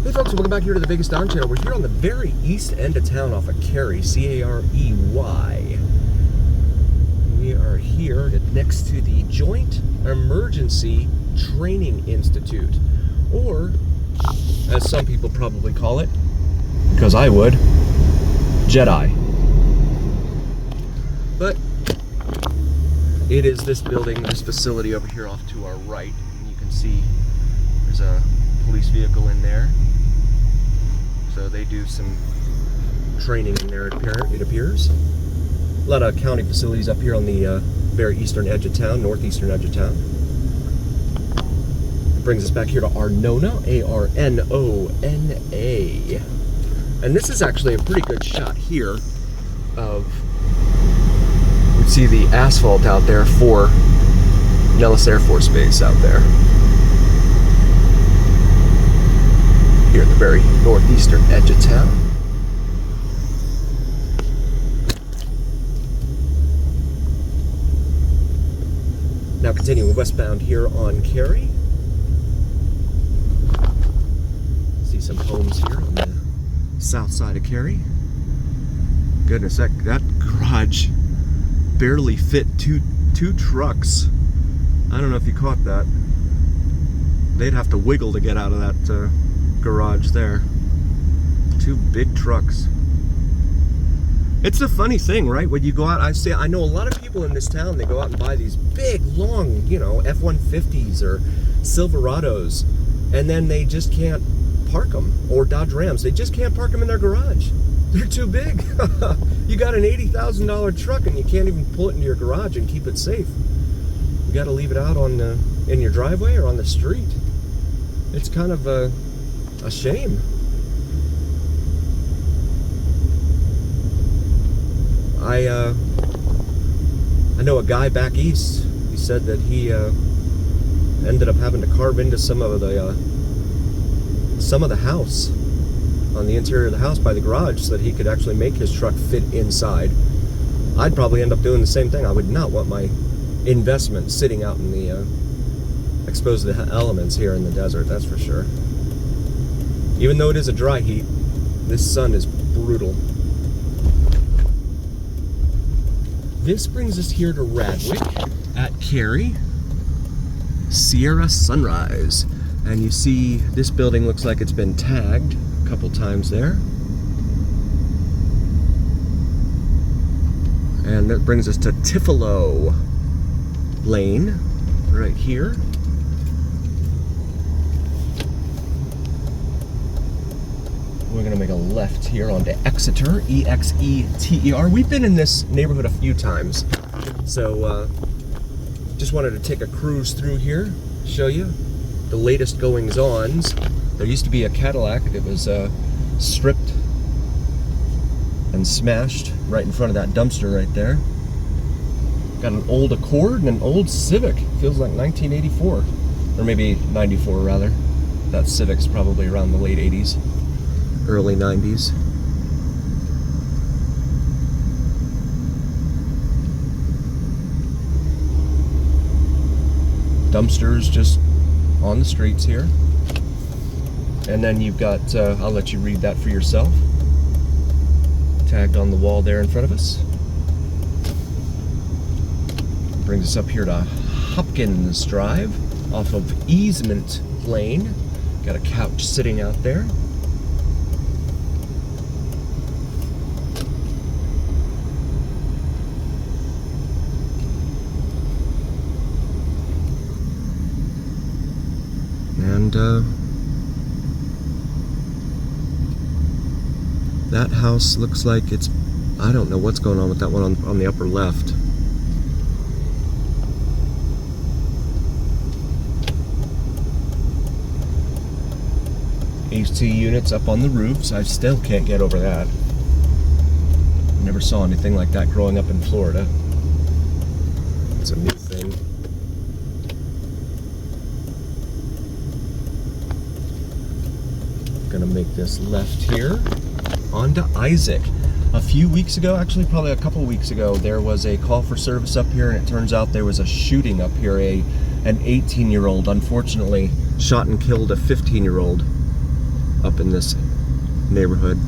Hey folks, welcome back here to the Vegas Don Channel. We're here on the very east end of town off of Carey, C-A-R-E-Y. We are here next to the Joint Emergency Training Institute, or as some people probably call it, because I would, Jedi. But it is this building, this facility over here off to our right. And you can see there's a police vehicle in there. So they do some training in there, it appears. A lot of county facilities up here on the very eastern edge of town, northeastern edge of town. It brings us back here to Arnona, A-R-N-O-N-A. And this is actually a pretty good shot here of, you can see the asphalt out there for Nellis Air Force Base out there. Here at the very northeastern edge of town. Now continuing westbound here on Carey. See some homes here on the south side of Carey. Goodness, that garage barely fit two trucks. I don't know if you caught that. They'd have to wiggle to get out of that garage there. Two big trucks. It's a funny thing, right? When you go out, I know a lot of people in this town, they go out and buy these big, long, F-150s or Silverados, and then they just can't park them, or Dodge Rams. They just can't park them in their garage. They're too big. You got an $80,000 truck and you can't even pull it into your garage and keep it safe. You got to leave it out on in your driveway or on the street. It's kind of a shame. I know a guy back east. He said that he ended up having to carve into some of the house, on the interior of the house by the garage, so that he could actually make his truck fit inside. I'd probably end up doing the same thing. I would not want my investment sitting out in the exposed to the elements here in the desert, that's for sure. Even though it is a dry heat, this sun is brutal. This brings us here to Radwick at Carey, Sierra Sunrise. And you see this building looks like it's been tagged a couple times there. And that brings us to Tifolo Lane, right here. We're gonna make a left here onto Exeter, E-X-E-T-E-R. We've been in this neighborhood a few times, so just wanted to take a cruise through here, show you the latest goings-ons. There used to be a Cadillac that was stripped and smashed right in front of that dumpster right there. Got an old Accord and an old Civic. Feels like 1984, or maybe 94 rather. That Civic's probably around the late 80s. Early 90s. Dumpsters just on the streets here. And then you've got, I'll let you read that for yourself. Tagged on the wall there in front of us. Brings us up here to Hopkins Drive off of Easement Lane. Got a couch sitting out there. And that house looks like it's, I don't know what's going on with that one on the upper left. AC units up on the roofs. I still can't get over that. Never saw anything like that growing up in Florida. It's a new thing. Gonna make this left here onto Isaac. A few weeks ago, actually probably a couple weeks ago, there was a call for service up here, and it turns out there was a shooting up here. An 18-year-old unfortunately shot and killed a 15-year-old up in this neighborhood.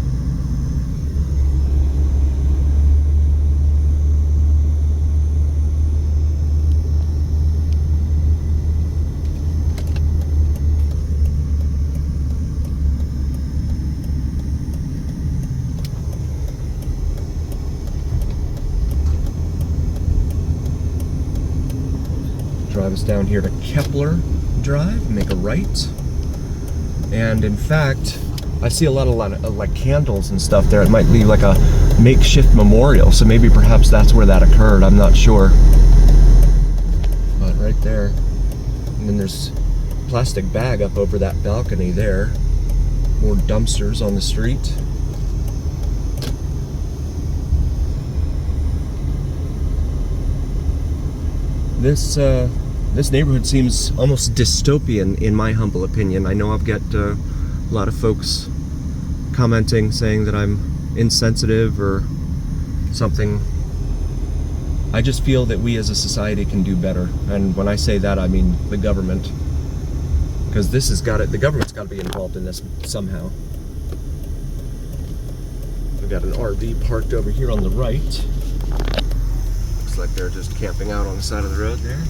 Drive us down here to Kepler Drive, make a right. And in fact, I see a lot of like candles and stuff there. It might be like a makeshift memorial, so maybe perhaps that's where that occurred. I'm not sure. But right there. And then there's a plastic bag up over that balcony there. More dumpsters on the street. This neighborhood seems almost dystopian in my humble opinion. I know I've got a lot of folks commenting saying that I'm insensitive or something. I just feel that we as a society can do better. And when I say that, I mean the government. Because the government's got to be involved in this somehow. We've got an RV parked over here on the right. Looks like they're just camping out on the side of the road there.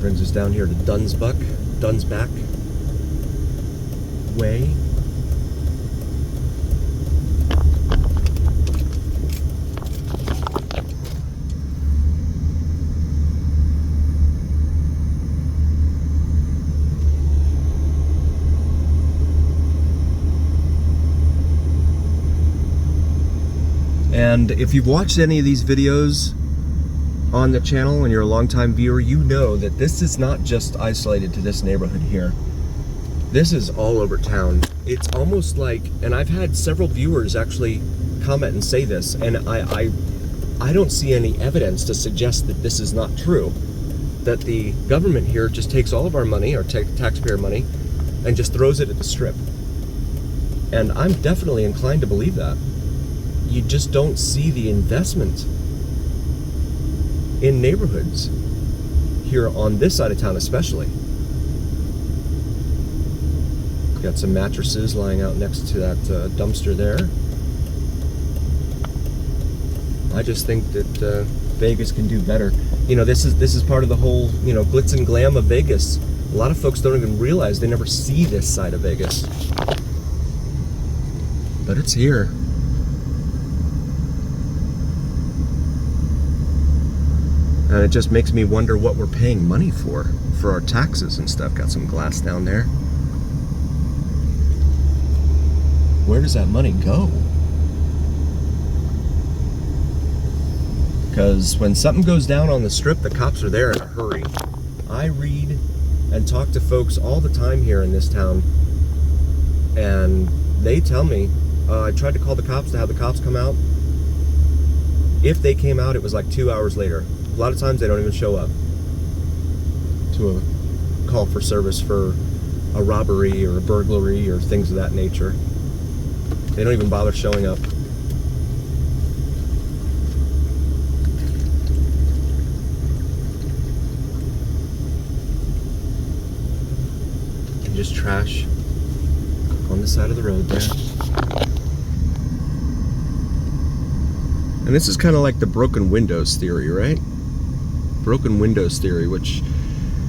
Brings us down here to Dunsback Way. And if you've watched any of these videos on the channel and you're a longtime viewer, you know that this is not just isolated to this neighborhood here. This is all over town. It's almost like, and I've had several viewers actually comment and say this, and I don't see any evidence to suggest that this is not true. That the government here just takes all of our money, our taxpayer money, and just throws it at the strip. And I'm definitely inclined to believe that. You just don't see the investment in neighborhoods here on this side of town especially. Got some mattresses lying out next to that dumpster there. I just think that Vegas can do better. You know, this is part of the whole, you know, glitz and glam of Vegas. A lot of folks don't even realize, they never see this side of Vegas. But it's here. And it just makes me wonder what we're paying money for our taxes and stuff. Got some glass down there. Where does that money go? Because when something goes down on the strip, the cops are there in a hurry. I read and talk to folks all the time here in this town, and they tell me, I tried to call the cops to have the cops come out. If they came out, it was like 2 hours later. A lot of times they don't even show up to a call for service for a robbery or a burglary or things of that nature. They don't even bother showing up. And just trash on the side of the road there. And this is kind of like the broken windows theory, right? Broken windows theory, which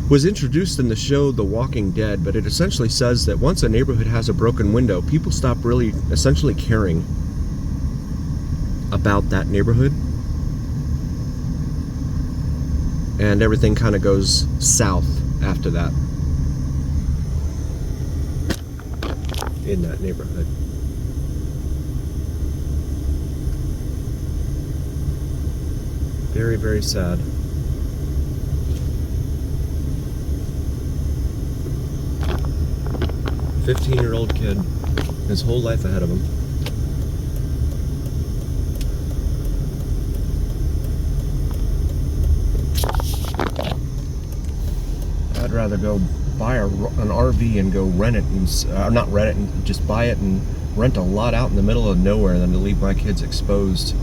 was introduced in the show The Walking Dead, but it essentially says that once a neighborhood has a broken window, people stop really essentially caring about that neighborhood. And everything kind of goes south after that in that neighborhood. Very, very sad. 15-year-old kid, his whole life ahead of him. I'd rather go buy an RV and go rent it, and not rent it, and just buy it and rent a lot out in the middle of nowhere than to leave my kids exposed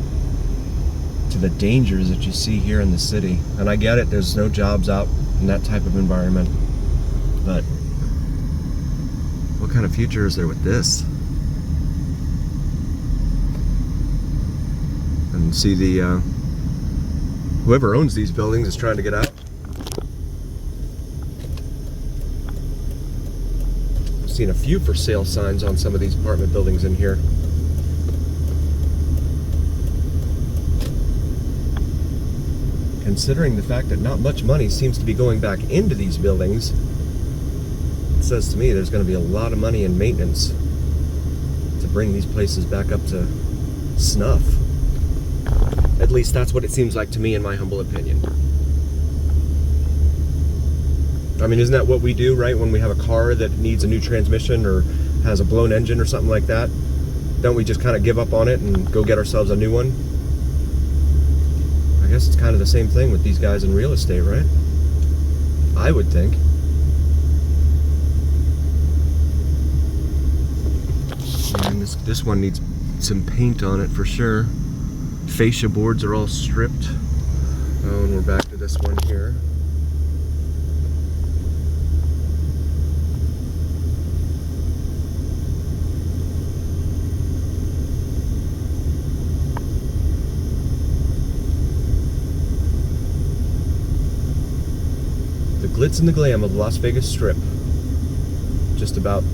to the dangers that you see here in the city. And I get it, there's no jobs out in that type of environment, but what kind of future is there with this? And see, the whoever owns these buildings is trying to get out. I've seen a few for sale signs on some of these apartment buildings in here. Considering the fact that not much money seems to be going back into these buildings, it says to me there's going to be a lot of money in maintenance to bring these places back up to snuff. At least that's what it seems like to me, in my humble opinion. I mean, isn't that what we do, right? When we have a car that needs a new transmission or has a blown engine or something like that, don't we just kind of give up on it and go get ourselves a new one? I guess it's kind of the same thing with these guys in real estate, right? I would think. And this one needs some paint on it for sure. Fascia boards are all stripped. Oh, and we're back to this one here. The glitz and the glam of the Las Vegas Strip. Just about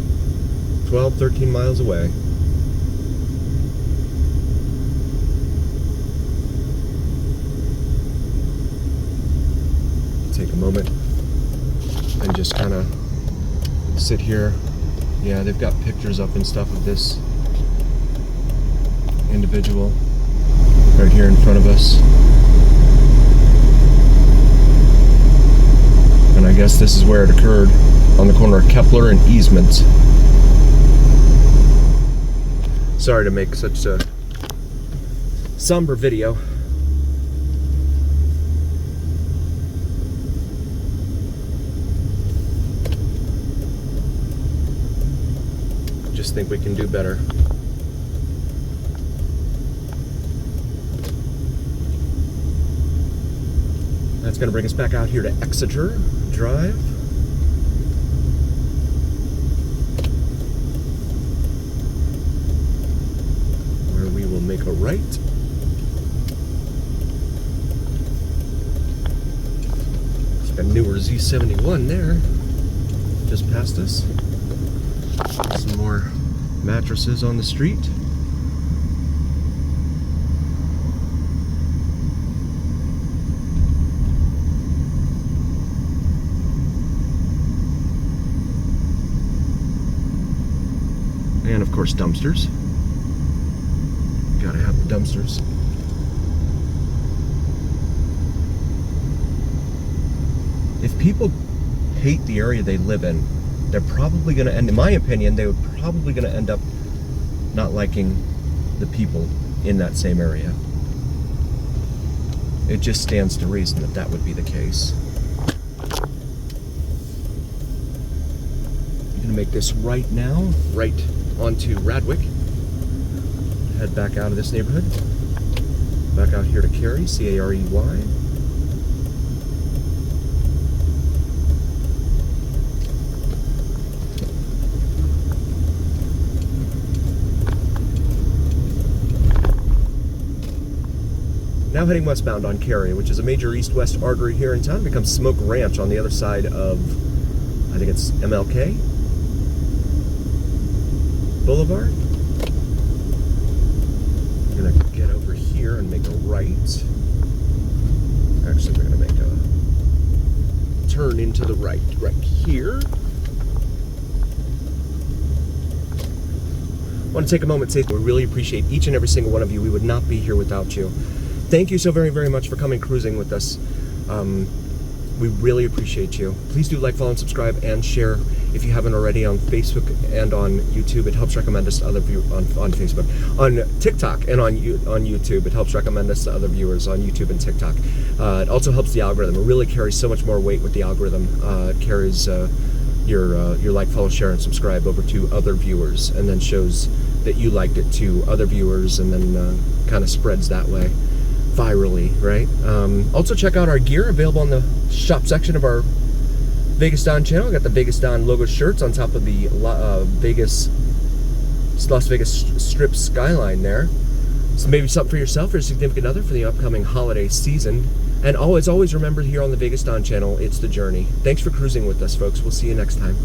12, 13 miles away. Take a moment and just kind of sit here. Yeah, they've got pictures up and stuff of this individual right here in front of us. And I guess this is where it occurred, on the corner of Kepler and Easement. Sorry to make such a somber video. Just think we can do better. That's going to bring us back out here to Exeter Drive. Where we will make a right. It's a newer Z71 there. Just past us. Some more mattresses on the street. And of course dumpsters. Gotta have the dumpsters. If people hate the area they live in, they're probably going to end, in my opinion, they would probably going to end up not liking the people in that same area. It just stands to reason that that would be the case. I'm going to make this right now, right onto Radwick. Head back out of this neighborhood. Back out here to Cary, C-A-R-E-Y. Now heading westbound on Cary, which is a major east-west artery here in town, becomes Smoke Ranch on the other side of, I think it's MLK Boulevard. I'm gonna get over here and make a right. Actually, we're gonna make a turn into the right here. I want to take a moment and say we really appreciate each and every single one of you. We would not be here without you. Thank you so very, very much for coming cruising with us. We really appreciate you. Please do like, follow, and subscribe, and share if you haven't already on Facebook and on YouTube. It helps recommend us to other viewers on Facebook, on TikTok, and on YouTube. It helps recommend us to other viewers on YouTube and TikTok. It also helps the algorithm. It really carries so much more weight with the algorithm. It carries your like, follow, share, and subscribe over to other viewers, and then shows that you liked it to other viewers, and then kind of spreads that way. virally, right? Also check out our gear available in the shop section of our Vegas Don channel. Got the Vegas Don logo shirts on top of the Las Vegas Strip skyline there. So maybe something for yourself or your significant other for the upcoming holiday season. And always remember here on the Vegas Don channel, it's the journey. Thanks for cruising with us, folks. We'll see you next time.